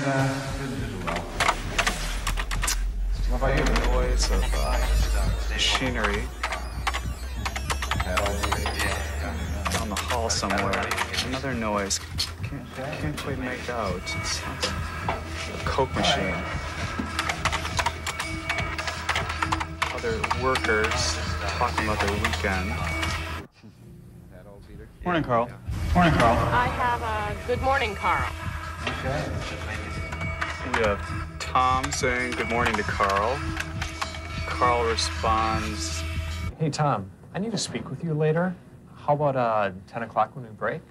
And didn't do well. How about you? Noise of machinery down the hall somewhere. Another noise. Can't quite make out. It sounds like a Coke machine. Other workers talking about their weekend. Morning, Carl. Morning, Carl. I have a good morning, Carl. Okay. We have Tom saying good morning to Carl. Carl responds, Hey, Tom, I need to speak with you later. How about 10 o'clock when we break?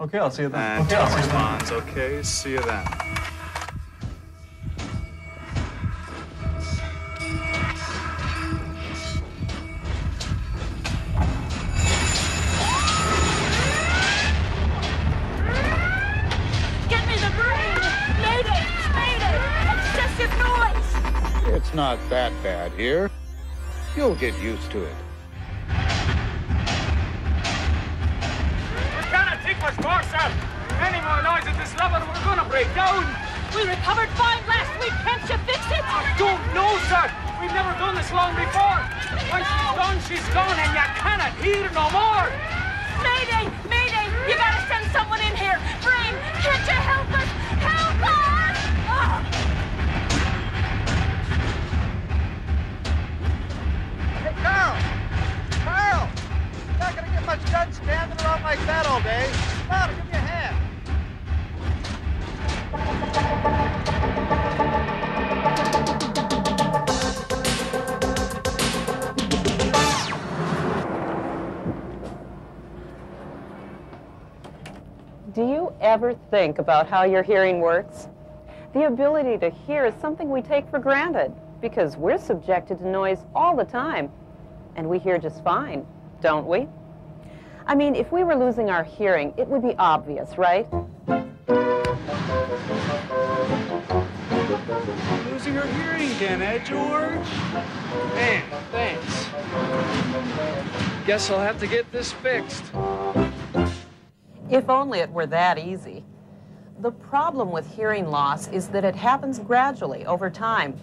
Okay, I'll see you then. and Tom responds, okay, see you then. Get me the brain! Mayday! Mayday! Excessive noise! It's not that bad here. You'll get used to it. We cannot take much more, sir. Any more noise at this level, we're gonna break down. We recovered 5 last week. Can't you fix it? I don't know, sir. We've never done this long before. When she's gone, and you cannot hear no more. Mayday! Mayday! You gotta send someone in here. Brain, can't you help us? Help us! Oh. Hey, Carl! Carl! You're not gonna get much done standing around like that all day. Come on, give me a hand. Do you ever think about how your hearing works? The ability to hear is something we take for granted because we're subjected to noise all the time, and we hear just fine, don't we? I mean, if we were losing our hearing, it would be obvious, right? Losing her hearing again, eh, George? Man, thanks. Guess I'll have to get this fixed. If only it were that easy. The problem with hearing loss is that it happens gradually over time.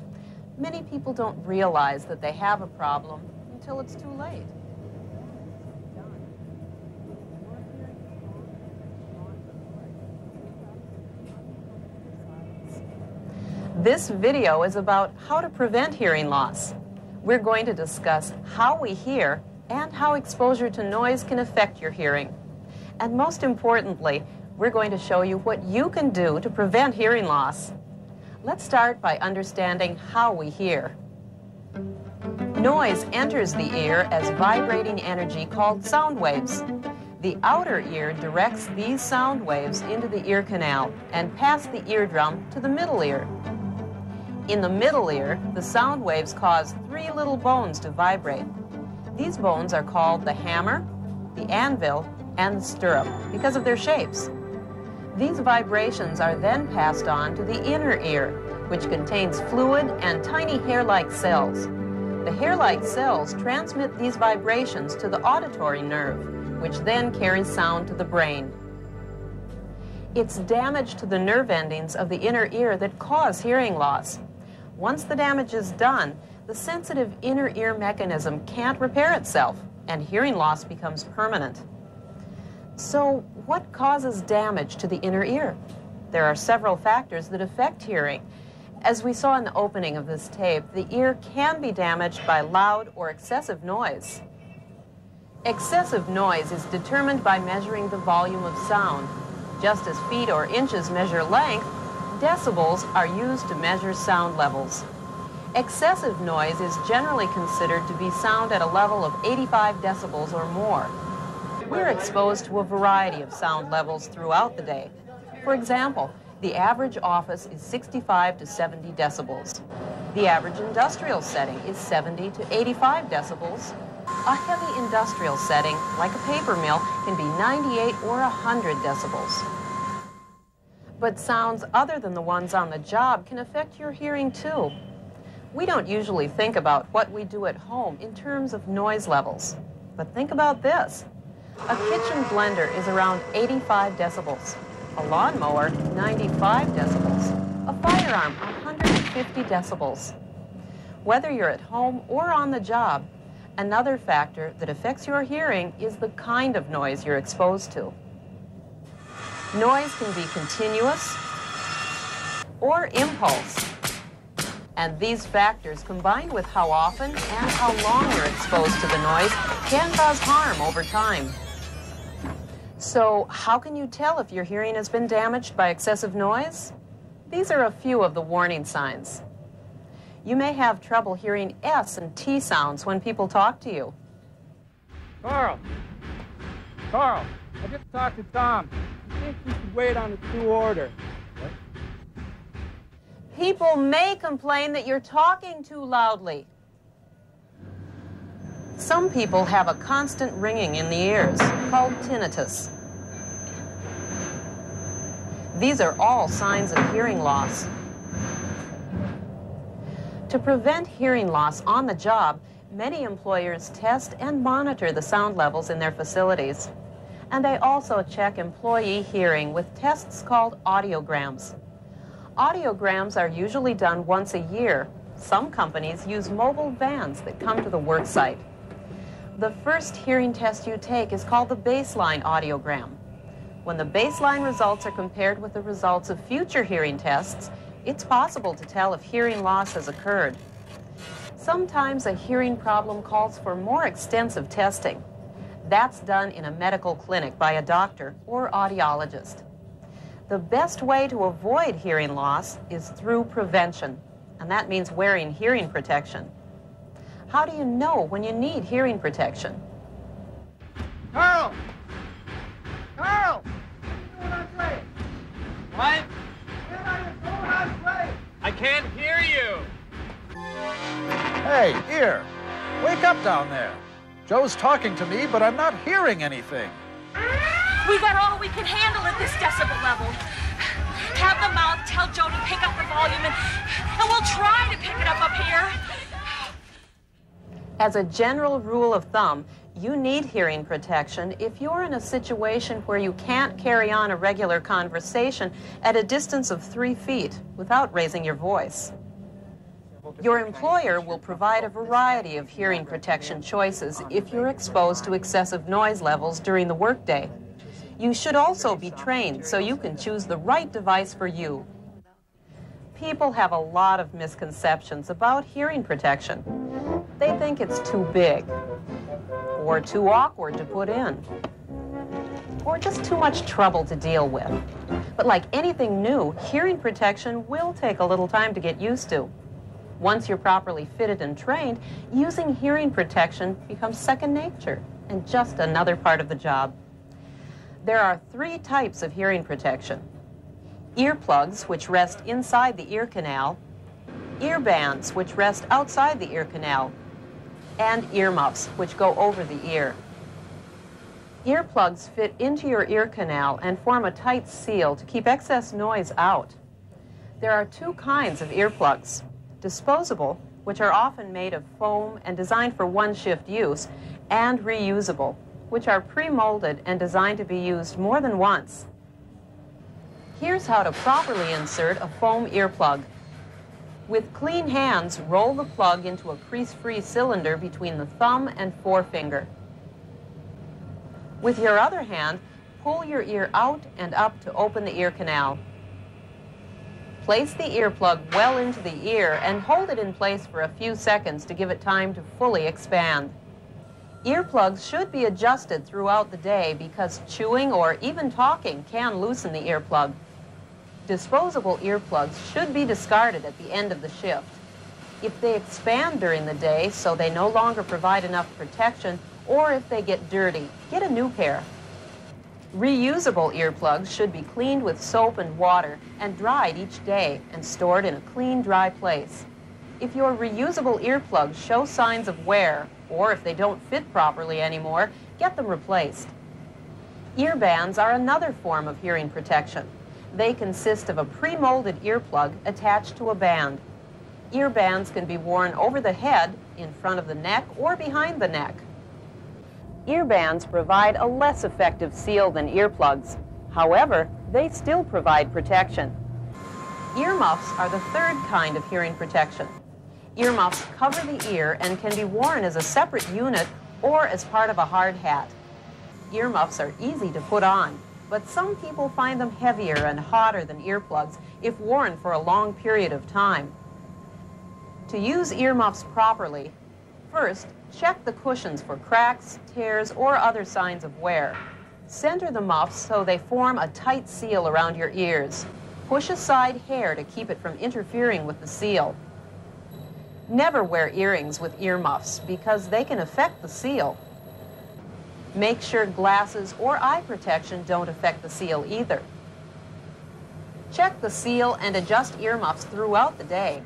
Many people don't realize that they have a problem until it's too late. This video is about how to prevent hearing loss. We're going to discuss how we hear and how exposure to noise can affect your hearing. And most importantly, we're going to show you what you can do to prevent hearing loss. Let's start by understanding how we hear. Noise enters the ear as vibrating energy called sound waves. The outer ear directs these sound waves into the ear canal and past the eardrum to the middle ear. In the middle ear, the sound waves cause 3 little bones to vibrate. These bones are called the hammer, the anvil, and the stirrup because of their shapes. These vibrations are then passed on to the inner ear, which contains fluid and tiny hair-like cells. The hair-like cells transmit these vibrations to the auditory nerve, which then carries sound to the brain. It's damage to the nerve endings of the inner ear that cause hearing loss. Once the damage is done, the sensitive inner ear mechanism can't repair itself, and hearing loss becomes permanent. So, what causes damage to the inner ear? There are several factors that affect hearing. As we saw in the opening of this tape, the ear can be damaged by loud or excessive noise. Excessive noise is determined by measuring the volume of sound. Just as feet or inches measure length, decibels are used to measure sound levels. Excessive noise is generally considered to be sound at a level of 85 decibels or more. We're exposed to a variety of sound levels throughout the day. For example, the average office is 65 to 70 decibels. The average industrial setting is 70 to 85 decibels. A heavy industrial setting, like a paper mill, can be 98 or 100 decibels. But sounds other than the ones on the job can affect your hearing too. We don't usually think about what we do at home in terms of noise levels. But think about this. A kitchen blender is around 85 decibels. A lawnmower, 95 decibels. firearm 150 decibels. Whether you're at home or on the job, another factor that affects your hearing is the kind of noise you're exposed to. Noise can be continuous or impulse. And these factors, combined with how often and how long you're exposed to the noise, can cause harm over time. So, how can you tell if your hearing has been damaged by excessive noise? These are a few of the warning signs. You may have trouble hearing S and T sounds when people talk to you. Carl, I just talked to Tom. I think you should wait on the 2-order. People may complain that you're talking too loudly. Some people have a constant ringing in the ears, called tinnitus. These are all signs of hearing loss. To prevent hearing loss on the job, many employers test and monitor the sound levels in their facilities. And they also check employee hearing with tests called audiograms. Audiograms are usually done once a year. Some companies use mobile vans that come to the work site. The first hearing test you take is called the baseline audiogram. When the baseline results are compared with the results of future hearing tests, it's possible to tell if hearing loss has occurred. Sometimes a hearing problem calls for more extensive testing. That's done in a medical clinic by a doctor or audiologist. The best way to avoid hearing loss is through prevention, and that means wearing hearing protection. How do you know when you need hearing protection? Carl! Carl! What are you doing on break? What? What are you doing on break? I can't hear you. Hey, here. Wake up down there. Joe's talking to me, but I'm not hearing anything. We got all we can handle at this decibel level. Have the mouth tell Joe to pick up the volume, and we'll try to pick it up here. As a general rule of thumb, you need hearing protection if you're in a situation where you can't carry on a regular conversation at a distance of 3 feet without raising your voice. Your employer will provide a variety of hearing protection choices if you're exposed to excessive noise levels during the workday. You should also be trained so you can choose the right device for you. People have a lot of misconceptions about hearing protection. They think it's too big, or too awkward to put in, or just too much trouble to deal with. But like anything new, hearing protection will take a little time to get used to. Once you're properly fitted and trained, using hearing protection becomes second nature and just another part of the job. There are 3 types of hearing protection: earplugs, which rest inside the ear canal, earbands, which rest outside the ear canal, and earmuffs, which go over the ear. Earplugs fit into your ear canal and form a tight seal to keep excess noise out. There are 2 kinds of earplugs: disposable, which are often made of foam and designed for one-shift use, and reusable, which are pre-molded and designed to be used more than once. Here's how to properly insert a foam earplug. With clean hands, roll the plug into a crease-free cylinder between the thumb and forefinger. With your other hand, pull your ear out and up to open the ear canal. Place the earplug well into the ear and hold it in place for a few seconds to give it time to fully expand. Earplugs should be adjusted throughout the day because chewing or even talking can loosen the earplug. Disposable earplugs should be discarded at the end of the shift. If they expand during the day so they no longer provide enough protection, or if they get dirty, get a new pair. Reusable earplugs should be cleaned with soap and water and dried each day and stored in a clean, dry place. If your reusable earplugs show signs of wear, or if they don't fit properly anymore, get them replaced. Earbands are another form of hearing protection. They consist of a pre-molded earplug attached to a band. Earbands can be worn over the head, in front of the neck, or behind the neck. Earbands provide a less effective seal than earplugs. However, they still provide protection. Earmuffs are the third kind of hearing protection. Earmuffs cover the ear and can be worn as a separate unit or as part of a hard hat. Earmuffs are easy to put on, but some people find them heavier and hotter than earplugs if worn for a long period of time. To use earmuffs properly, first, check the cushions for cracks, tears, or other signs of wear. Center the muffs so they form a tight seal around your ears. Push aside hair to keep it from interfering with the seal. Never wear earrings with earmuffs because they can affect the seal. Make sure glasses or eye protection don't affect the seal either. Check the seal and adjust earmuffs throughout the day.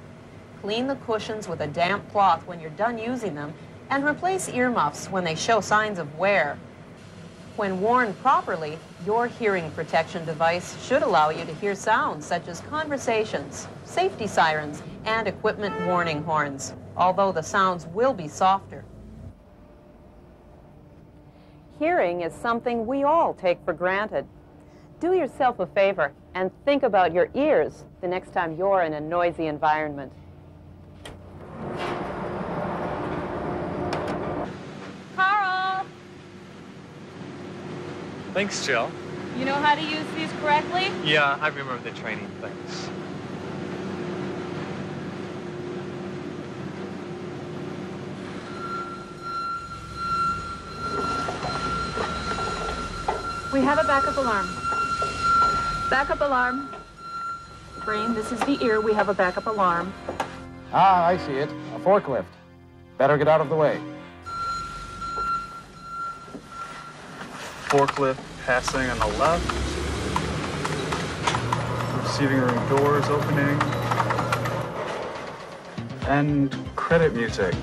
Clean the cushions with a damp cloth when you're done using them, and replace earmuffs when they show signs of wear. When worn properly, your hearing protection device should allow you to hear sounds such as conversations, safety sirens, and equipment warning horns, although the sounds will be softer. Hearing is something we all take for granted. Do yourself a favor and think about your ears the next time you're in a noisy environment. Carl! Thanks, Jill. You know how to use these correctly? Yeah, I remember the training things. We have a backup alarm. Backup alarm. Brain, this is the ear. We have a backup alarm. Ah, I see it. A forklift. Better get out of the way. Forklift passing on the left. Receiving room doors opening. And credit music.